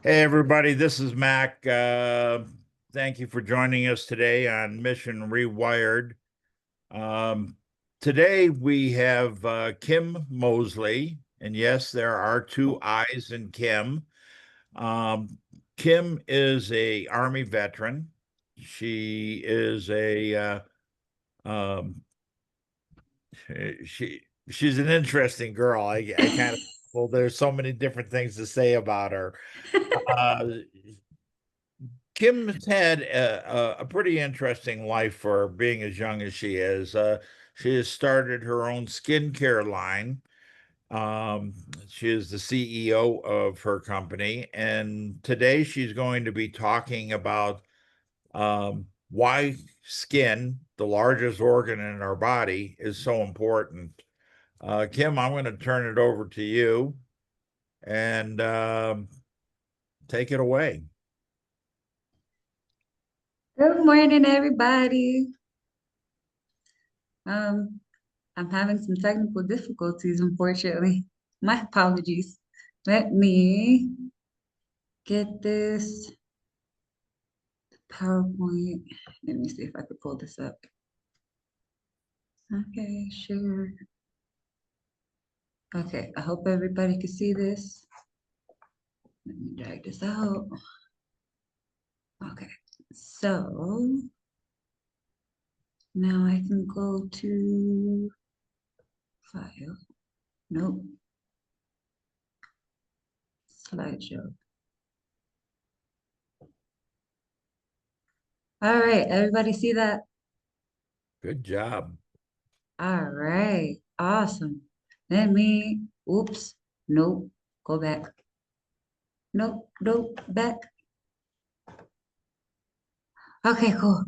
Hey, everybody, this is Mac. Thank you for joining us today on Mission Rewired. Um, Today we have Kiim Mosley, and yes, there are two I's in Kim. Um, Kim is a Army veteran. She is um, she's an interesting girl. I kind of well, there's so many different things to say about her. Uh, Kim's had a pretty interesting life for being as young as she is. She has started her own skincare line. Um, she is the CEO of her company, and today she's going to be talking about why skin, the largest organ in our body, is so important. Kim, I'm going to turn it over to you and take it away. Good morning, everybody. Um, I'm having some technical difficulties, unfortunately. My apologies. Let me get this PowerPoint. Let me see if I could pull this up. Okay, sure. Okay, I hope everybody can see this. Let me drag this out. Okay, so now I can go to File. Nope, Slideshow. All right, everybody see that? Good job. All right, awesome. Oops, nope, go back. Nope, nope, back. Okay, cool.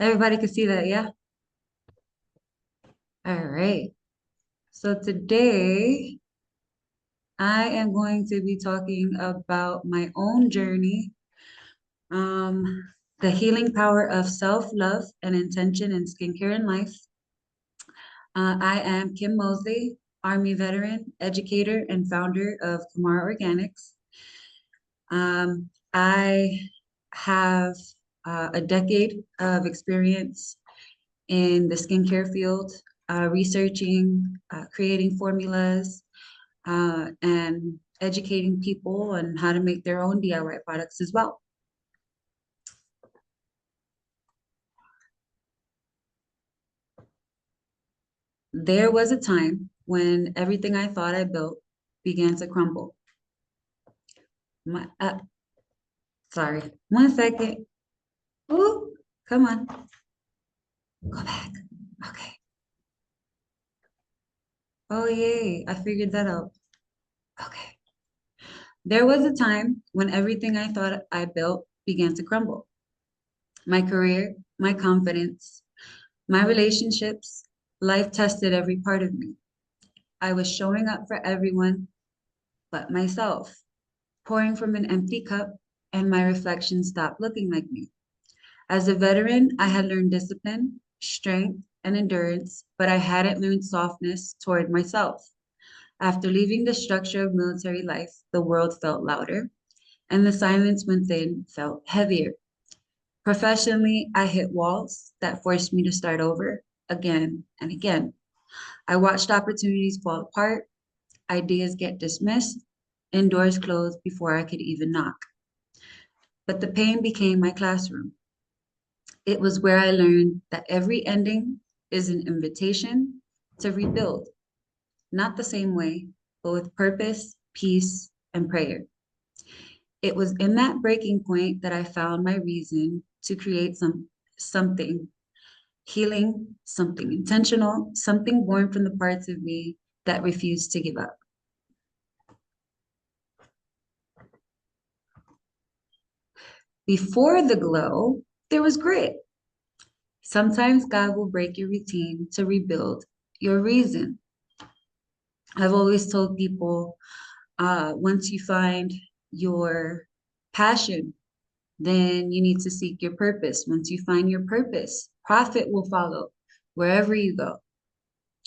Everybody can see that, yeah? All right. So today I am going to be talking about my own journey, um, the healing power of self-love and intention in skincare and life. I am Kiim Mosley, Army veteran, educator, and founder of Kamara Organics. I have a decade of experience in the skincare field, researching, creating formulas, and educating people on how to make their own DIY products as well. There was a time when everything I thought I built began to crumble. My, sorry, 1 second. Ooh, come on, go back. Okay. Oh, yay, I figured that out. Okay. There was a time when everything I thought I built began to crumble. My career, my confidence, my relationships, life tested every part of me. I was showing up for everyone but myself, pouring from an empty cup, and my reflection stopped looking like me. As a veteran, I had learned discipline, strength, and endurance, but I hadn't learned softness toward myself. After leaving the structure of military life, the world felt louder, and the silence within felt heavier. Professionally, I hit walls that forced me to start over again and again. I watched opportunities fall apart, ideas get dismissed, and doors close before I could even knock. But the pain became my classroom. It was where I learned that every ending is an invitation to rebuild, not the same way, but with purpose, peace, and prayer. It was in that breaking point that I found my reason to create something healing, something intentional, something born from the parts of me that refused to give up. Before the glow, there was grit. Sometimes God will break your routine to rebuild your reason. I've always told people once you find your passion, then you need to seek your purpose. Once you find your purpose, profit will follow wherever you go,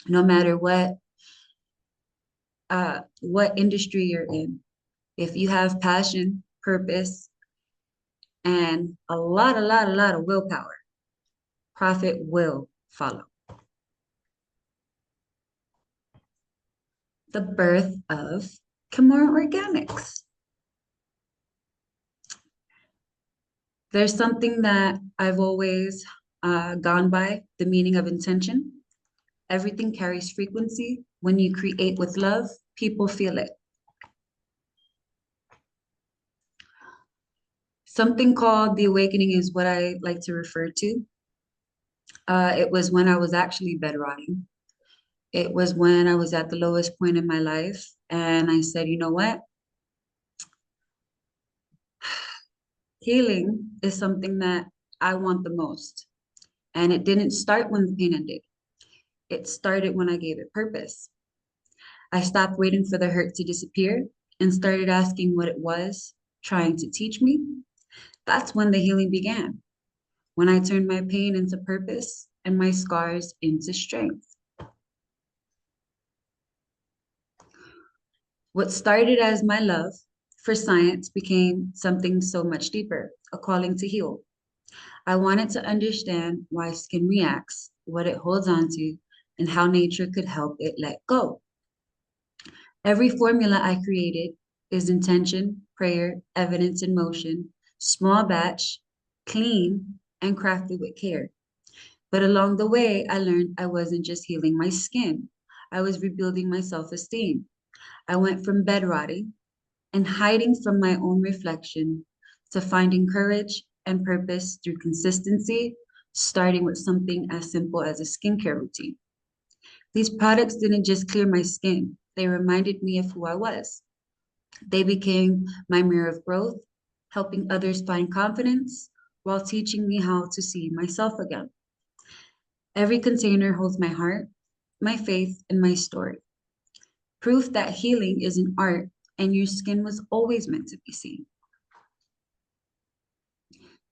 no matter what industry you're in. If you have passion, purpose, and a lot of willpower. Profit will follow. The birth of Kamara Organics. There's something that I've always gone by, the meaning of intention. Everything carries frequency. When you create with love, people feel it. Something called the awakening is what I like to refer to. It was when I was actually bedrotting. It was when I was at the lowest point in my life. And I said, you know what? Healing is something that I want the most. And it didn't start when the pain ended. It started when I gave it purpose. I stopped waiting for the hurt to disappear and started asking what it was trying to teach me. That's when the healing began, when I turned my pain into purpose and my scars into strength. What started as my love for science became something so much deeper, a calling to heal. I wanted to understand why skin reacts, what it holds on to, and how nature could help it let go. Every formula I created is intention, prayer, evidence in motion, small batch, clean, and crafted with care. But along the way, I learned I wasn't just healing my skin, I was rebuilding my self esteem. I went from bedrotting and hiding from my own reflection to finding courage and purpose through consistency, starting with something as simple as a skincare routine. These products didn't just clear my skin, they reminded me of who I was. They became my mirror of growth, helping others find confidence while teaching me how to see myself again. Every container holds my heart, my faith, and my story. Proof that healing is an art and your skin was always meant to be seen.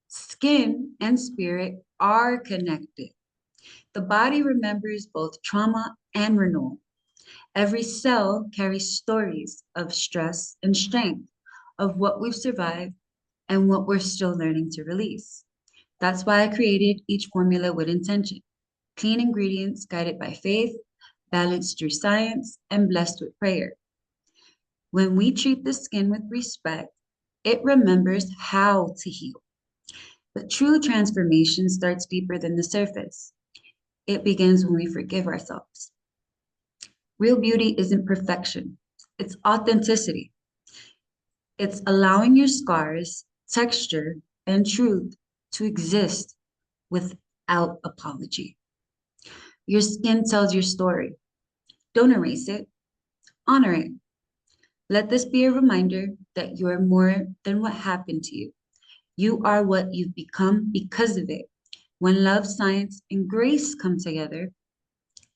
Skin and spirit are connected. The body remembers both trauma and renewal. Every cell carries stories of stress and strength, of what we've survived and what we're still learning to release. That's why I created each formula with intention. Clean ingredients guided by faith, balanced through science, and blessed with prayer. When we treat the skin with respect, it remembers how to heal. But true transformation starts deeper than the surface. It begins when we forgive ourselves. Real beauty isn't perfection, it's authenticity. It's allowing your scars, texture, and truth to exist without apology. Your skin tells your story. Don't erase it, honor it. Let this be a reminder that you are more than what happened to you. You are what you've become because of it. When love, science, and grace come together,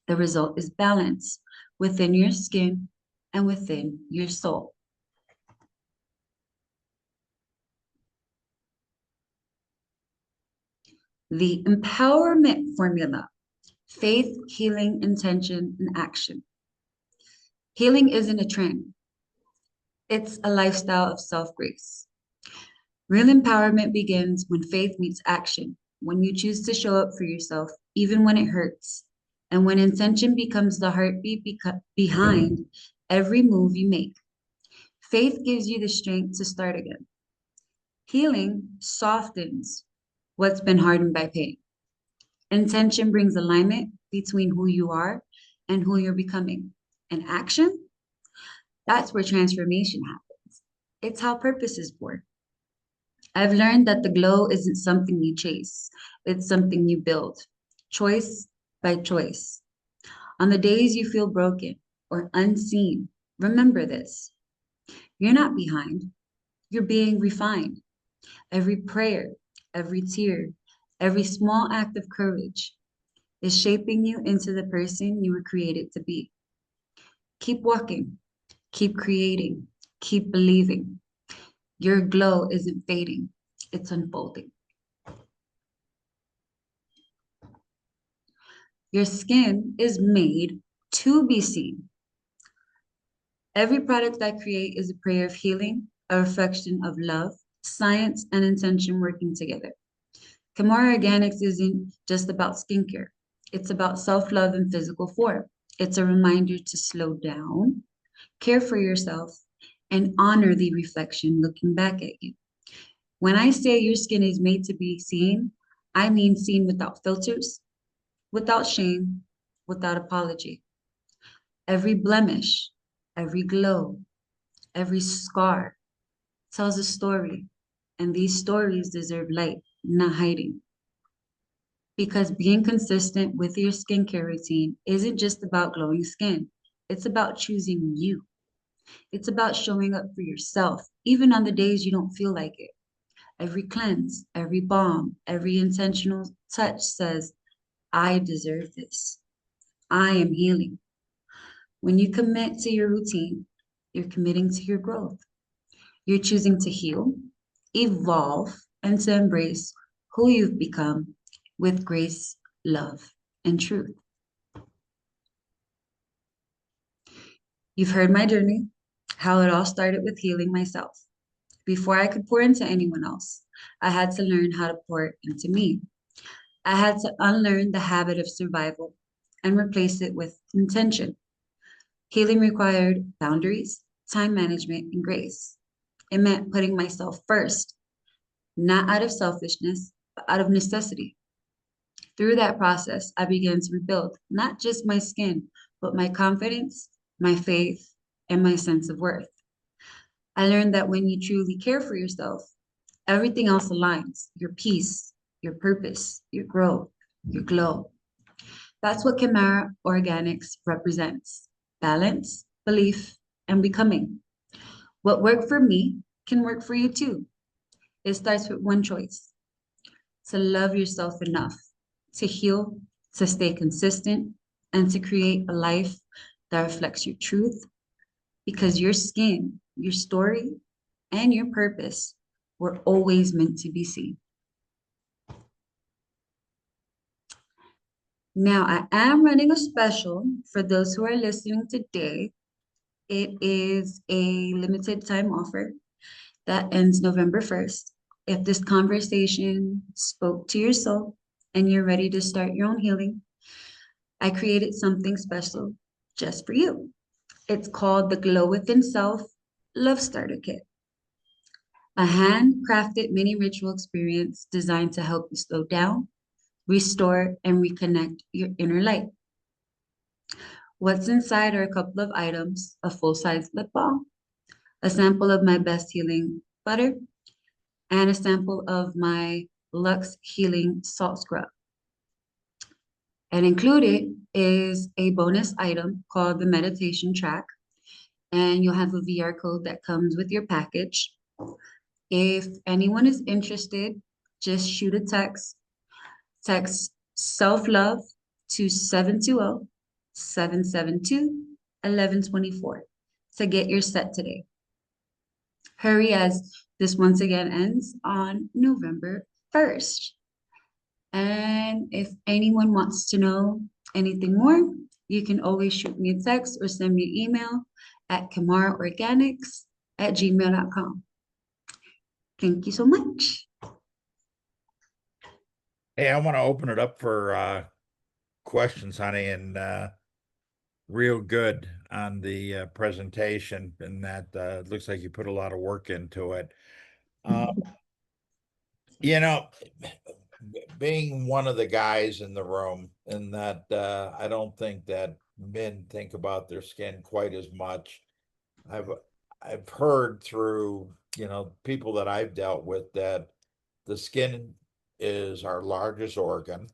the result is balance within your skin and within your soul. The empowerment formula: faith, healing, intention, and action. Healing isn't a trend, it's a lifestyle of self grace. Real empowerment begins when faith meets action, when you choose to show up for yourself, even when it hurts, and when intention becomes the heartbeat behind every move you make. Faith gives you the strength to start again. Healing softens what's been hardened by pain. Intention brings alignment between who you are and who you're becoming. And action, that's where transformation happens. It's how purpose is born. I've learned that the glow isn't something you chase, it's something you build, choice by choice. On the days you feel broken or unseen, remember this: you're not behind, you're being refined. Every prayer, every tear, every small act of courage is shaping you into the person you were created to be. Keep walking, keep creating, keep believing. Your glow isn't fading, it's unfolding. Your skin is made to be seen. Every product I create is a prayer of healing, a reflection of love, science, and intention working together. Kamara Organics isn't just about skincare. It's about self-love in physical form. It's a reminder to slow down, care for yourself, and honor the reflection looking back at you. When I say your skin is made to be seen, I mean seen without filters, without shame, without apology. Every blemish, every glow, every scar tells a story, and these stories deserve light, not hiding. Because being consistent with your skincare routine isn't just about glowing skin, it's about choosing you. It's about showing up for yourself, even on the days you don't feel like it. Every cleanse, every balm, every intentional touch says, I deserve this. I am healing. When you commit to your routine, you're committing to your growth. You're choosing to heal, evolve, and to embrace who you've become with grace, love, and truth. You've heard my journey, how it all started with healing myself. Before I could pour into anyone else, I had to learn how to pour into me. I had to unlearn the habit of survival and replace it with intention. Healing required boundaries, time management, and grace. It meant putting myself first, not out of selfishness, but out of necessity. Through that process, I began to rebuild not just my skin, but my confidence, my faith, and my sense of worth. I learned that when you truly care for yourself, everything else aligns: your peace, your purpose, your growth, your glow. That's what Kamara Organics represents: balance, belief, and becoming. What worked for me can work for you too. It starts with one choice: to love yourself enough, to heal, to stay consistent, and to create a life that reflects your truth, because your skin, your story, and your purpose were always meant to be seen. Now, I am running a special for those who are listening today. It is a limited time offer that ends November 1st. If this conversation spoke to your soul and you're ready to start your own healing, I created something special just for you. It's called the Glow Within Self Love Starter Kit, a handcrafted mini ritual experience designed to help you slow down, restore, and reconnect your inner light. What's inside are a couple of items: a full-size lip balm, a sample of my best healing butter, and a sample of my Luxe Healing Salt Scrub. And included is a bonus item called the meditation track, and you'll have a VR code that comes with your package. If anyone is interested, just shoot a text self-love to 720-772-1124 to get your set today. Hurry, as this once again ends on November 1st. And if anyone wants to know anything more, you can always shoot me a text or send me an email at kamaraorganics@gmail.com. Thank you so much. Hey, I want to open it up for questions, honey, and real good on the presentation, and that looks like you put a lot of work into it. You know, being one of the guys in the room, and that I don't think that men think about their skin quite as much. I've I've heard through, people that I've dealt with that the skin is our largest organ,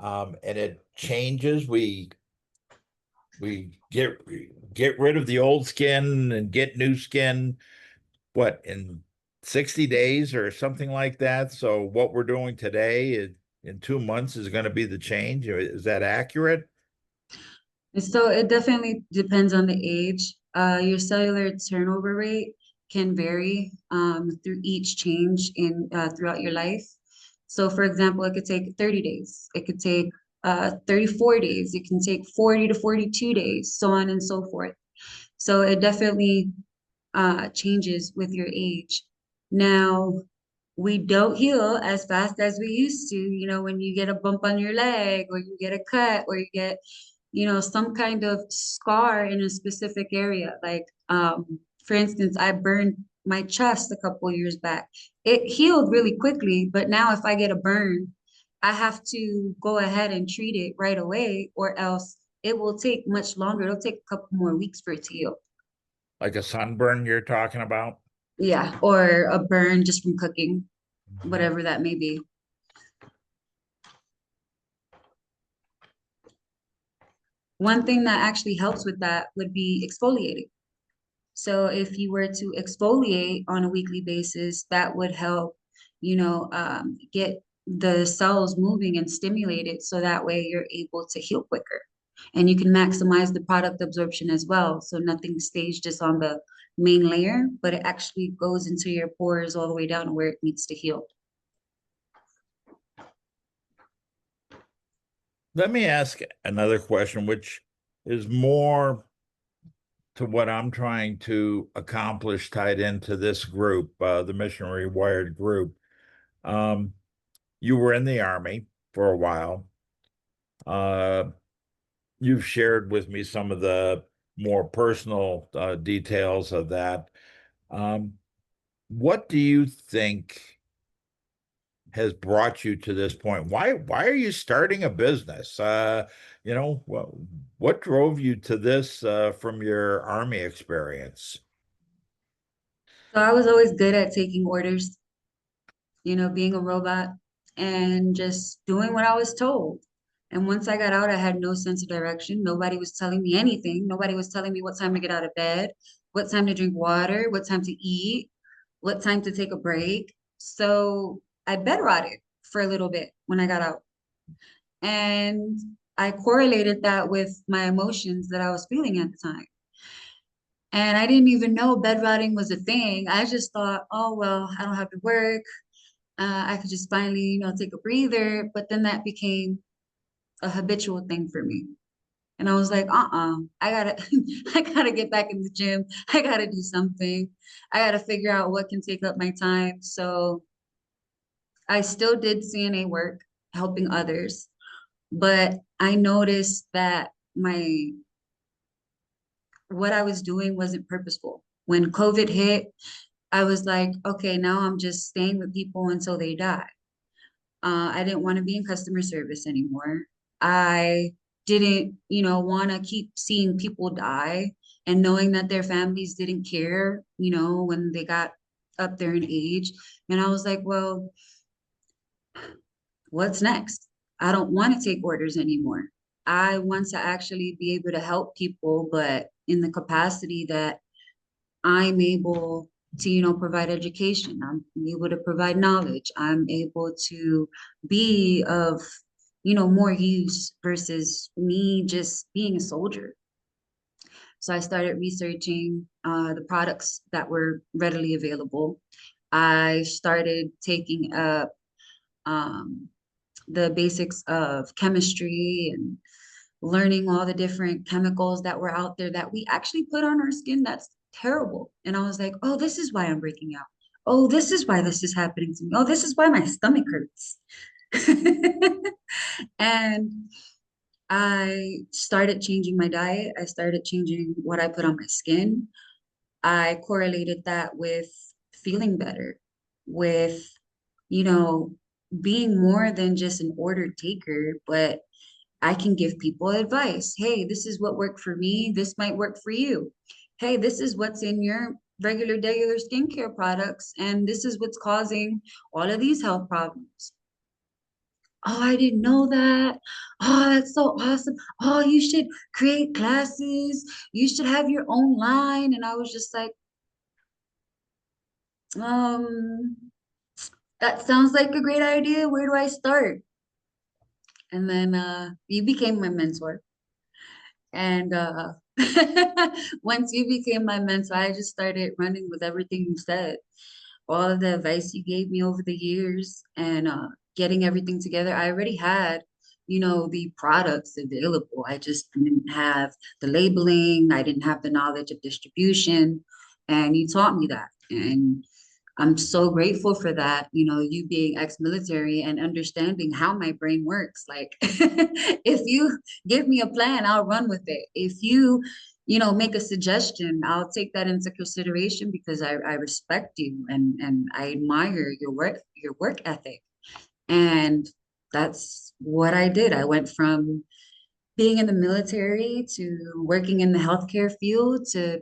and it changes. We get rid of the old skin and get new skin, what, in 60 days or something like that. So what we're doing today in 2 months is going to be the change. Is that accurate? And so it definitely depends on the age. Your cellular turnover rate can vary through each change in throughout your life. So, for example, it could take 30 days. It could take 34 days. It can take 40 to 42 days, so on and so forth. So it definitely changes with your age. Now, we don't heal as fast as we used to. You know, when you get a bump on your leg or you get a cut or you get, you know, some kind of scar in a specific area. Like, for instance, I burned my chest a couple years back. It healed really quickly, but now if I get a burn, I have to go ahead and treat it right away, or else it will take much longer. It'll take a couple more weeks for it to heal. Like a sunburn you're talking about? Yeah, or a burn just from cooking, Mhm. whatever that may be. One thing that actually helps with that would be exfoliating. So if you were to exfoliate on a weekly basis, that would help, get the cells moving and stimulated so that way you're able to heal quicker. And you can maximize the product absorption as well. So nothing stays just on the main layer, but it actually goes into your pores all the way down to where it needs to heal. Let me ask another question, which is more to what I'm trying to accomplish tied into this group, the Mission Rewired group. Um, you were in the Army for a while. Uh, you've shared with me some of the more personal details of that. Um, what do you think has brought you to this point? Why are you starting a business? What drove you to this from your Army experience? So I was always good at taking orders, being a robot and just doing what I was told. And once I got out, I had no sense of direction. Nobody was telling me anything. Nobody was telling me what time to get out of bed, what time to drink water, what time to eat, what time to take a break. So I bedrotted for a little bit when I got out. And I correlated that with my emotions that I was feeling at the time. And I didn't even know bedrotting was a thing. I just thought, oh, well, I don't have to work. I could just finally, take a breather. But then that became a habitual thing for me. And I was like, I gotta, I gotta get back in the gym. I gotta do something. I gotta figure out what can take up my time. So I still did CNA work, helping others, but I noticed that my what I was doing wasn't purposeful. When COVID hit, I was like, okay, now I'm just staying with people until they die. I didn't want to be in customer service anymore. I didn't, want to keep seeing people die and knowing that their families didn't care, when they got up there in age. And I was like, well, what's next? I don't want to take orders anymore. I want to actually be able to help people, but in the capacity that I'm able to, provide education. I'm able to provide knowledge. I'm able to be of, more use versus me just being a soldier. So I started researching the products that were readily available. I started taking up um, the basics of chemistry and learning all the different chemicals that were out there that we actually put on our skin that's terrible. And I was like, oh, this is why I'm breaking out. Oh, this is why this is happening to me. Oh, this is why my stomach hurts. And I started changing my diet. I started changing what I put on my skin. I correlated that with feeling better, with, you know, being more than just an order taker, but I can give people advice. Hey, this is what worked for me. This might work for you. Hey, this is what's in your regular skincare products, and this is what's causing all of these health problems. Oh, I didn't know that. Oh, that's so awesome. Oh, you should create classes. You should have your own line. And I was just like, um, that sounds like a great idea. Where do I start? And then you became my mentor. And once you became my mentor, I just started running with everything you said, all of the advice you gave me over the years, and getting everything together. I already had, the products available. I just didn't have the labeling. I didn't have the knowledge of distribution. And you taught me that. And I'm so grateful for that, you being ex-military and understanding how my brain works. Like, if you give me a plan, I'll run with it. If you, make a suggestion, I'll take that into consideration because I respect you and I admire your work ethic. And that's what I did. I went from being in the military to working in the healthcare field to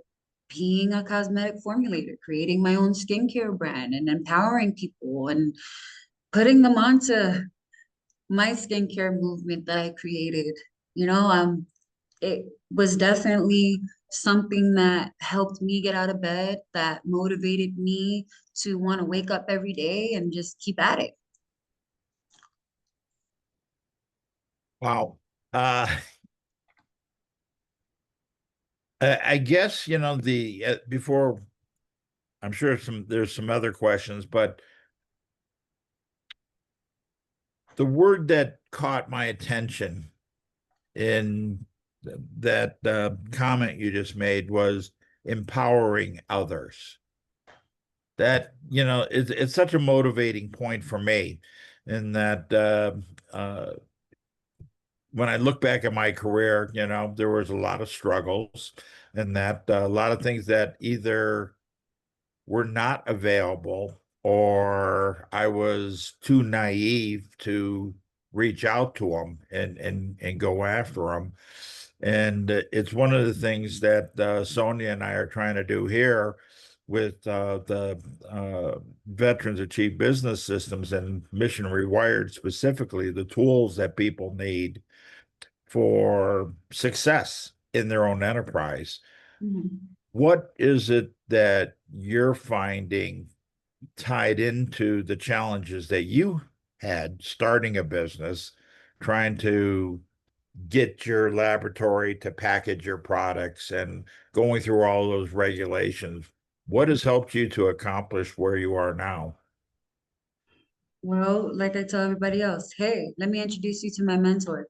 being a cosmetic formulator, creating my own skincare brand and empowering people and putting them onto my skincare movement that I created. It was definitely something that helped me get out of bed, that motivated me to want to wake up every day and just keep at it. Wow. Uh, I guess, the before I'm sure there's some other questions, but the word that caught my attention in that comment you just made was empowering others. That, it's such a motivating point for me, in that when I look back at my career, there was a lot of struggles, and that a lot of things that either were not available or I was too naive to reach out to them and go after them. And it's one of the things that Sonia and I are trying to do here with the Veterans Achieve Business Systems and Mission Rewired, specifically the tools that people need for success in their own enterprise. Mhm. What is it that you're finding tied into the challenges that you had starting a business, trying to get your laboratory to package your products and going through all those regulations? What has helped you to accomplish where you are now? Well, like I tell everybody else, hey, let me introduce you to my mentor.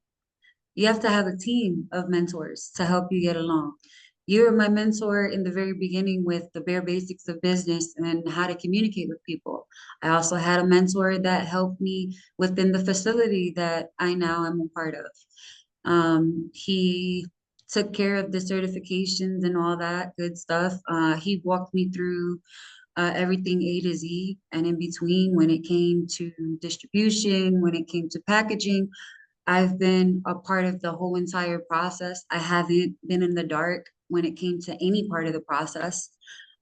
You have to have a team of mentors to help you get along. You were my mentor in the very beginning with the bare basics of business and how to communicate with people. I also had a mentor that helped me within the facility that I now am a part of. He took care of the certifications and all that good stuff. He walked me through everything A to Z and in between when it came to distribution, when it came to packaging. I've been a part of the whole entire process. I haven't been in the dark when it came to any part of the process.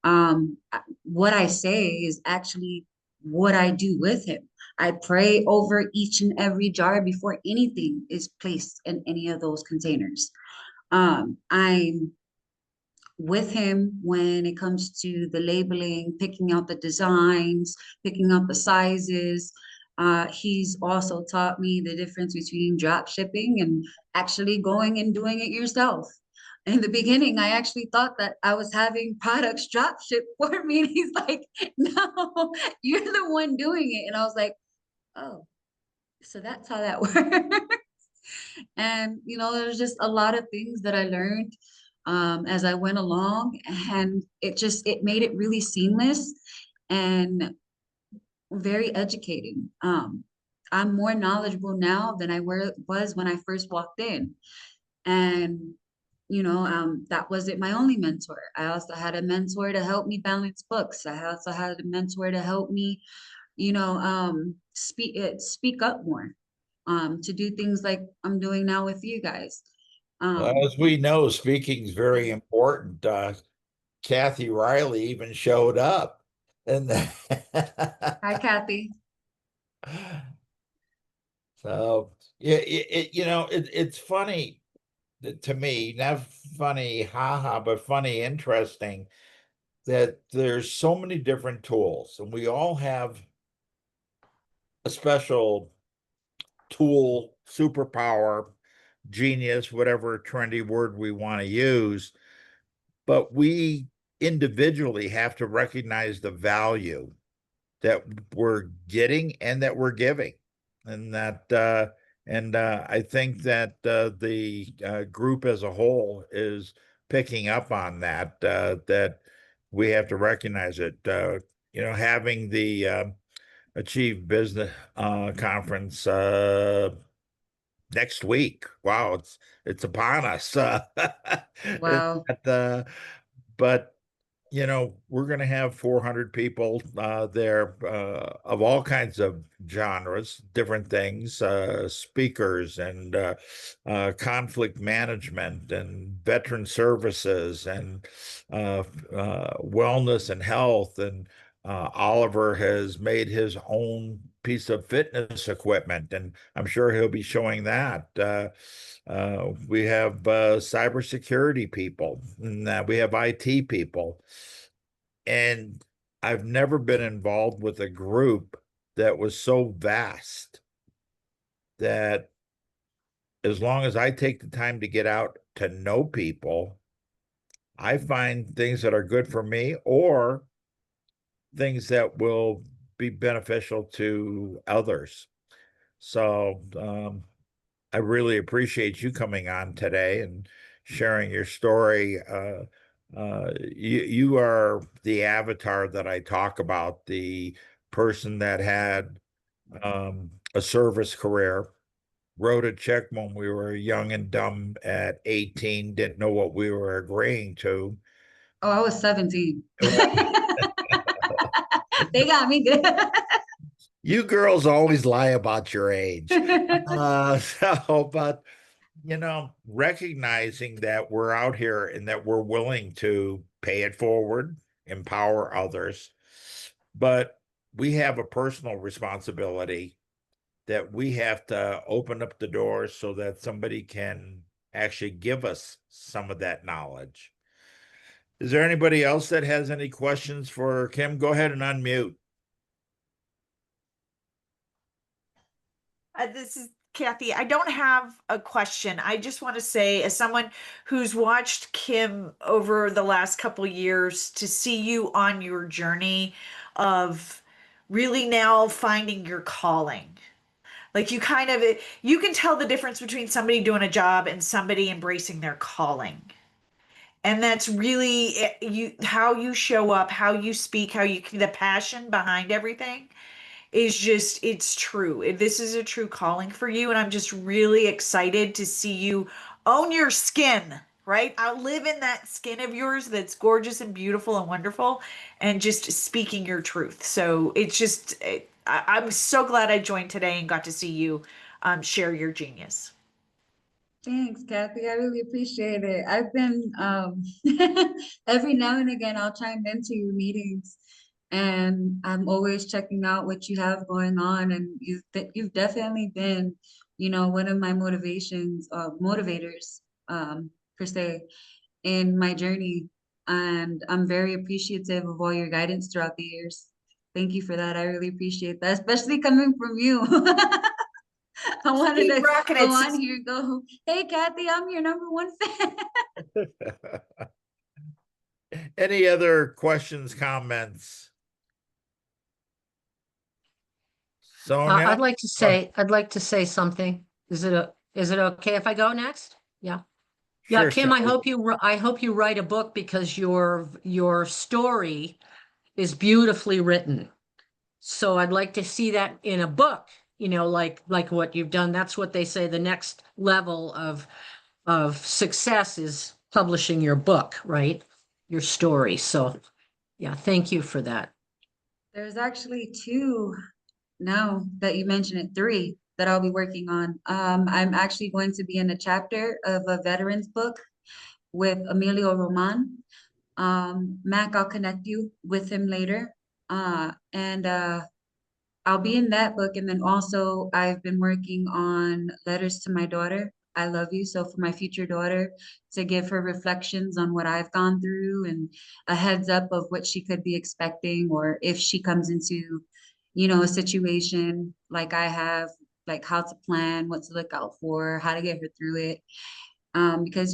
What I say is actually what I do with him. I pray over each and every jar before anything is placed in any of those containers. I'm with him when it comes to the labeling, picking out the designs, picking out the sizes. He's also taught me the difference between drop shipping and actually going and doing it yourself. In the beginning, I actually thought that I was having products drop shipped for me. And he's like, no, you're the one doing it. And I was like, oh, so that's how that works. And, there's just a lot of things that I learned as I went along, and it made it really seamless and very educating. I'm more knowledgeable now than was when I first walked in. And, that wasn't my only mentor. I also had a mentor to help me balance books. I also had a mentor to help me, speak up more, to do things like I'm doing now with you guys. Well, Um, as we know, speaking is very important. Kathy Riley even showed up. And Hi, Kathy. so, yeah, it's funny to me, not funny, haha, but funny, interesting that there's so many different tools, and we all have a special tool, superpower, genius, whatever trendy word we want to use. But we individually have to recognize the value that we're getting and that we're giving. And I think that the group as a whole is picking up on that, that we have to recognize it. Having the Achieve Business conference next week. Wow, it's upon us. It's Wow. but we're going to have 400 people there of all kinds of genres, different things, speakers and conflict management and veteran services and wellness and health. And Oliver has made his own piece of fitness equipment, and I'm sure he'll be showing that. We have cybersecurity people, and we have IT people. And I've never been involved with a group that was so vast that as long as I take the time to get out to know people, I find things that are good for me or things that will be beneficial to others. So I really appreciate you coming on today and sharing your story. You are the avatar that I talk about, the person that had a service career, wrote a check when we were young and dumb at 18, didn't know what we were agreeing to. Oh, I was 17. Well, They got me good. you girls always lie about your age. But recognizing that we're out here and that we're willing to pay it forward, empower others, but we have a personal responsibility that we have to open up the doors so that somebody can actually give us some of that knowledge. Is there anybody else that has any questions for Kim? Go ahead and unmute. This is Kathy. I don't have a question. I just want to say, as someone who's watched Kiim over the last couple years, to see you on your journey of really now finding your calling. Like you can tell the difference between somebody doing a job and somebody embracing their calling. And that's really how you show up, how you speak, the passion behind everything is just, it's true. This is a true calling for you. And I'm just really excited to see you own your skin, right? I live in that skin of yours that's gorgeous and beautiful and wonderful, and just speaking your truth. So it's just, I'm so glad I joined today and got to see you share your genius. Thanks, Kathy. I really appreciate it. I've been every now and again I'll chime into your meetings, and I'm always checking out what you have going on. And you've definitely been, one of my motivators, per se, in my journey. And I'm very appreciative of all your guidance throughout the years. Thank you for that. I really appreciate that, especially coming from you. I wanted Keep to rocking go it, on sis. here and go, hey, Kathy, I'm your #1 fan. Any other questions, comments? Sonia? I'd like to say something. Is it okay if I go next? Yeah. Yeah, Sure, Kim, Sally. I hope you write a book because your story is beautifully written. So I'd like to see that in a book, like what you've done. That's what they say the next level of success is publishing your book, right? Your story. So yeah, thank you for that. There's actually two, now that you mention it, three that I'll be working on. I'm actually going to be in a chapter of a veterans book with Emilio Roman. Mac, I'll connect you with him later. And I'll be in that book. And then also, I've been working on letters to my daughter. I love you. So, for my future daughter, to give her reflections on what I've gone through and a heads up of what she could be expecting, or if she comes into, a situation like I have, like how to plan, what to look out for, how to get her through it. Because,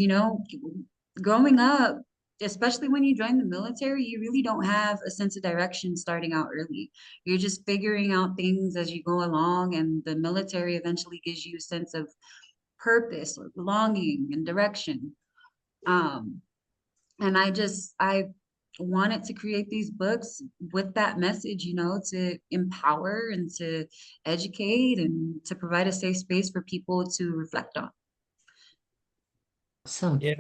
growing up, especially when you join the military, you really don't have a sense of direction starting out early. You're just figuring out things as you go along, and the military eventually gives you a sense of purpose or belonging and direction. And I wanted to create these books with that message, you know, to empower and to educate and to provide a safe space for people to reflect on. Awesome. Yeah.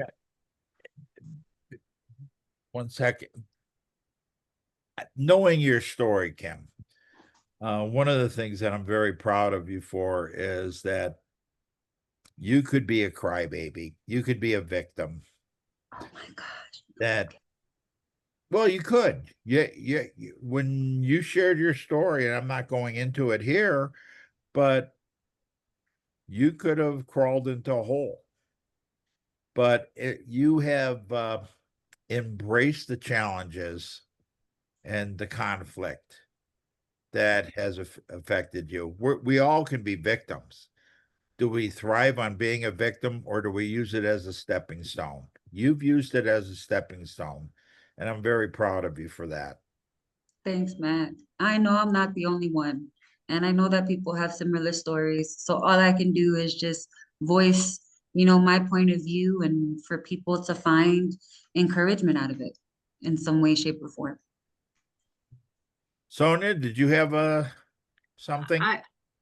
One second. Knowing your story, Kim, one of the things that I'm very proud of you for is that you could be a crybaby. You could be a victim. Oh my gosh. That, well, you could. Yeah. When you shared your story, and I'm not going into it here, but you could have crawled into a hole. But you have embraced the challenges and the conflict that has affected you. We all can be victims. Do we thrive on being a victim, or do we use it as a stepping stone? You've used it as a stepping stone, and I'm very proud of you for that. Thanks, Matt. I know I'm not the only one, and I know that people have similar stories. So all I can do is just voice, you know, my point of view and for people to find encouragement out of it in some way, shape, or form. Sonia, did you have something?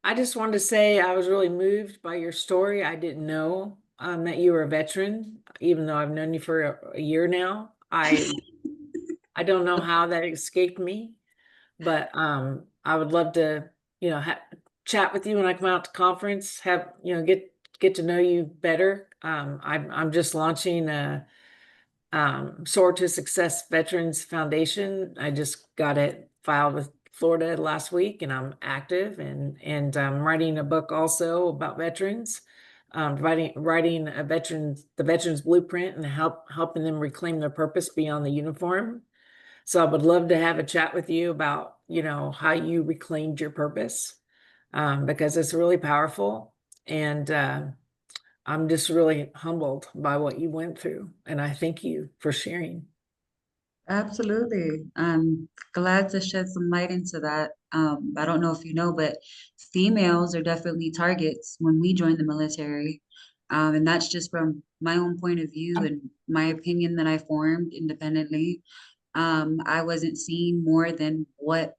I just wanted to say I was really moved by your story. I didn't know that you were a veteran, even though I've known you for a year now. I don't know how that escaped me, but I would love to, you know, chat with you when I come out to conference. Have you know get to know you better. I'm just launching a Soar to Success Veterans Foundation. I just got it filed with Florida last week, and I'm active and I'm writing a book also about veterans, writing the veterans blueprint and helping them reclaim their purpose beyond the uniform. So I would love to have a chat with you about, you know, how you reclaimed your purpose, because it's really powerful. And I'm just really humbled by what you went through. And I thank you for sharing. Absolutely. I'm glad to shed some light into that. I don't know if you know, but females are definitely targets when we join the military. And that's just from my own point of view and my opinion that I formed independently. I wasn't seeing more than what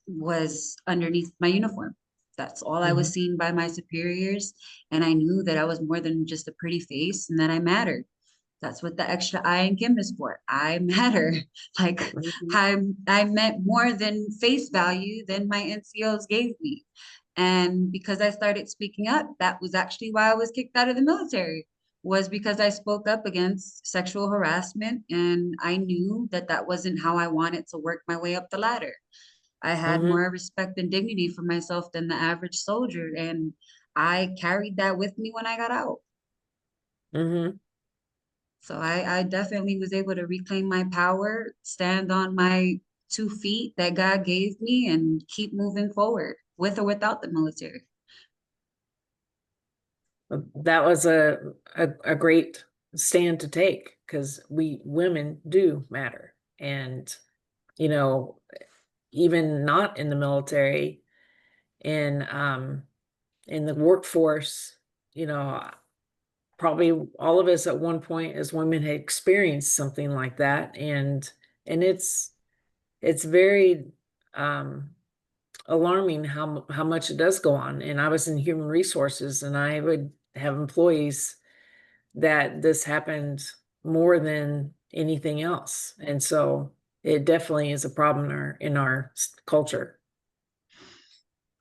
was underneath my uniform. That's all I was seen by my superiors. And I knew that I was more than just a pretty face and that I mattered. That's what the extra I in Kiim is for. I matter. Like I meant more than face value than my NCOs gave me. And because I started speaking up, that was actually why I was kicked out of the military, was because I spoke up against sexual harassment. And I knew that that wasn't how I wanted to work my way up the ladder. I had more respect and dignity for myself than the average soldier. And I carried that with me when I got out. So I definitely was able to reclaim my power, stand on my 2 feet that God gave me, and keep moving forward with or without the military. That was a great stand to take, because we women do matter. And, you know, even not in the military, in the workforce, you know, probably all of us at one point as women had experienced something like that. And it's very alarming how much it does go on. And I was in human resources, and I would have employees that this happened more than anything else. And so it definitely is a problem in our culture.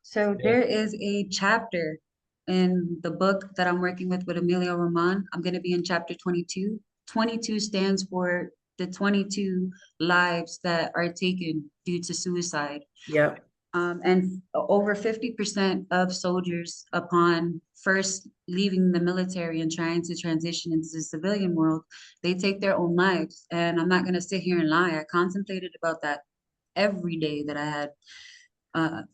So there is a chapter in the book that I'm working with Emilio Roman. I'm going to be in chapter 22. 22 stands for the 22 lives that are taken due to suicide. Yep. And over 50% of soldiers, upon first leaving the military and trying to transition into the civilian world, they take their own lives. And I'm not going to sit here and lie. I contemplated about that every day that I had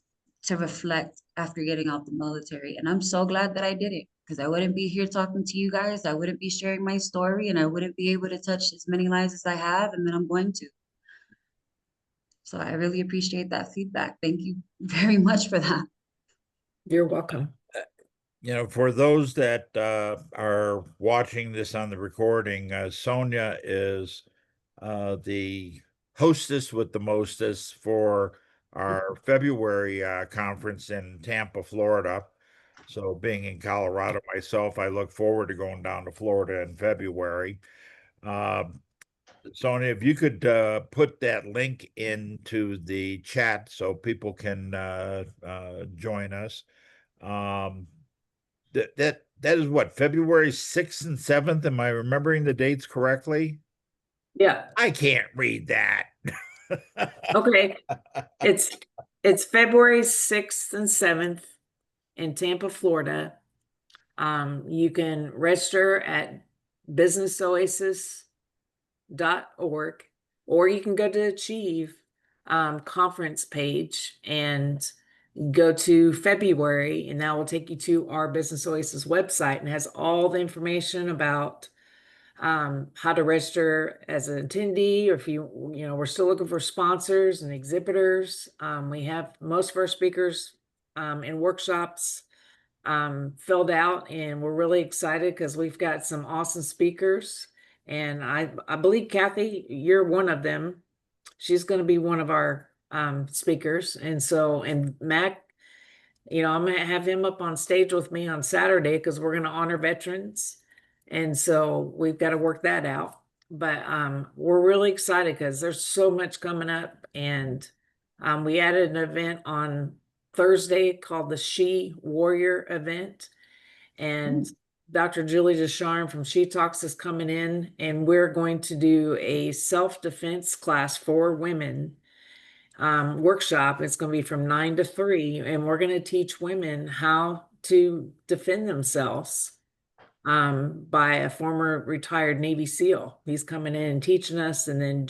to reflect after getting out the military. And I'm so glad that I did it, because I wouldn't be here talking to you guys. I wouldn't be sharing my story, and I wouldn't be able to touch as many lives as I have and that I'm going to. So I really appreciate that feedback. Thank you very much for that. You're welcome. You know, for those that are watching this on the recording, Sonia is the hostess with the mostest for our February conference in Tampa, Florida. So being in Colorado myself, I look forward to going down to Florida in February. Sonia, if you could put that link into the chat so people can join us. That is what, February 6th and 7th? Am I remembering the dates correctly? Yeah. I can't read that. Okay. It's February 6th and 7th in Tampa, Florida. You can register at businessoasis.org, or you can go to Achieve conference page and go to February, and that will take you to our Business Oasis website, and has all the information about how to register as an attendee, or if we're still looking for sponsors and exhibitors. We have most of our speakers and workshops filled out, and we're really excited because we've got some awesome speakers. And I believe, Kathy, you're one of them. She's going to be one of our speakers. And Mac, I'm going to have him up on stage with me on Saturday because we're going to honor veterans. And so we've got to work that out. But we're really excited because there's so much coming up. And we added an event on Thursday called the She Warrior event. And Dr. Julie Desharm from She Talks is coming in, and we're going to do a self-defense class for women workshop. It's going to be from 9 to 3, and we're going to teach women how to defend themselves by a former retired Navy SEAL. He's coming in and teaching us. And then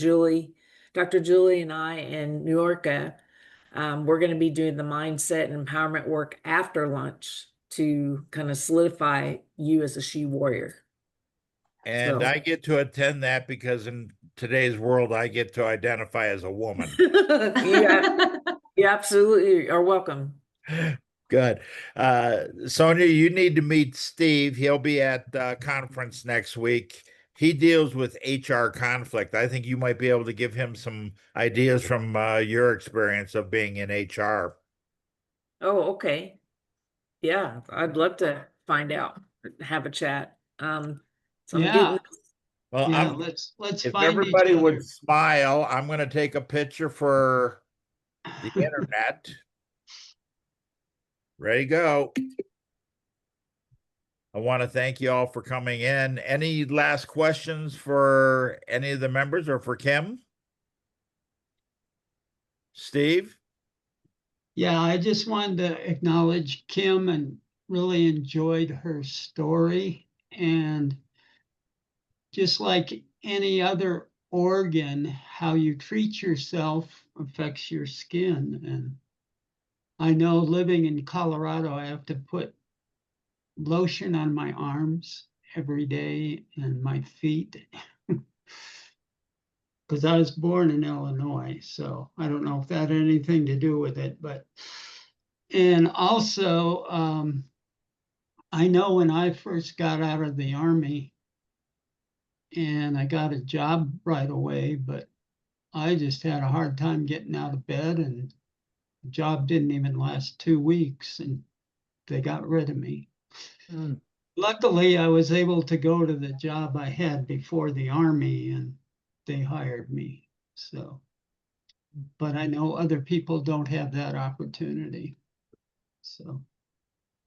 Dr. Julie and I and New York, we're going to be doing the mindset and empowerment work after lunch to kind of solidify you as a she warrior. And So. I get to attend that because in today's world, I get to identify as a woman. You absolutely are welcome. Good. Sonia, you need to meet Steve. He'll be at the conference next week. He deals with HR conflict. I think you might be able to give him some ideas from your experience of being in HR. Oh, okay. Yeah, I'd love to find out, have a chat. So Yeah. Well, Yeah, let's if find everybody each other. would smile, I'm going to take a picture for the internet. Ready, go. I want to thank you all for coming in. Any last questions for any of the members or for Kim? Steve? Yeah, I just wanted to acknowledge Kim and really enjoyed her story. And just like any other organ, how you treat yourself affects your skin. And I know living in Colorado, I have to put lotion on my arms every day and my feet. Because I was born in Illinois, so I don't know if that had anything to do with it. And also, I know when I first got out of the Army and I got a job right away, but I just had a hard time getting out of bed, and the job didn't even last 2 weeks and they got rid of me. Luckily, I was able to go to the job I had before the Army and they hired me. So, but I know other people don't have that opportunity. So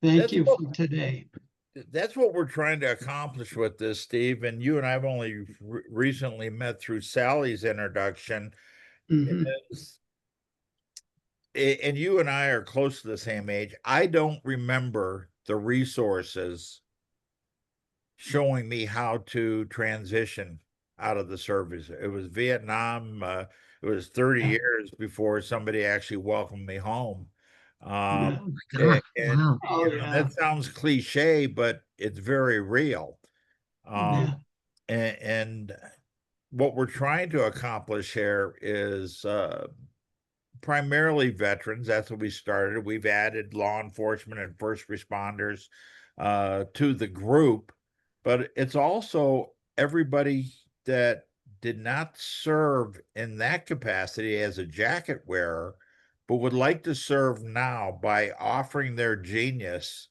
thank you for today. That's what we're trying to accomplish with this, Steve. And you and I have only recently met through Sally's introduction. Mhm. And you and I are close to the same age. I don't remember the resources showing me how to transition out of the service. It was Vietnam. It was 30 Yeah. years before somebody actually welcomed me home. Yeah. Oh my God. And Wow. Oh, you know, yeah. that sounds cliche, but it's very real. Yeah. And what we're trying to accomplish here is primarily veterans. That's what we started. We've added law enforcement and first responders to the group, but it's also everybody that did not serve in that capacity as a jacket wearer, but would like to serve now by offering their genius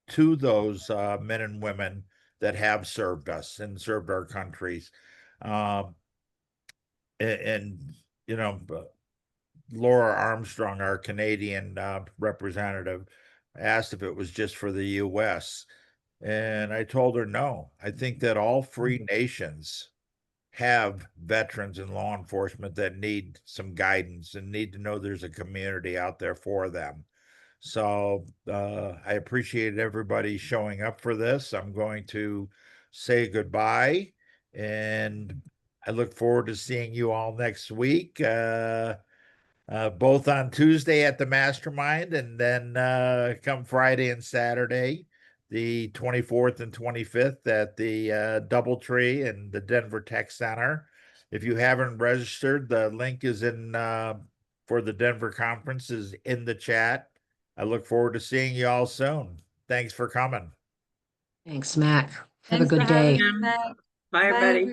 to those men and women that have served us and served our countries. Um, and you know, Laura Armstrong, our Canadian representative, asked if it was just for the U.S. And I told her no. I think that all free nations have veterans in law enforcement that need some guidance and need to know there's a community out there for them. So I appreciate everybody showing up for this. I'm going to say goodbye, and I look forward to seeing you all next week. Both on Tuesday at the Mastermind, and then come Friday and Saturday, the 24th and 25th at the Doubletree and the Denver Tech Center. If you haven't registered, the link is in for the Denver conference is in the chat. I look forward to seeing you all soon. Thanks for coming. Thanks, Mac. Have a Thanks for good having day. me, Mac. Bye, Bye, everybody.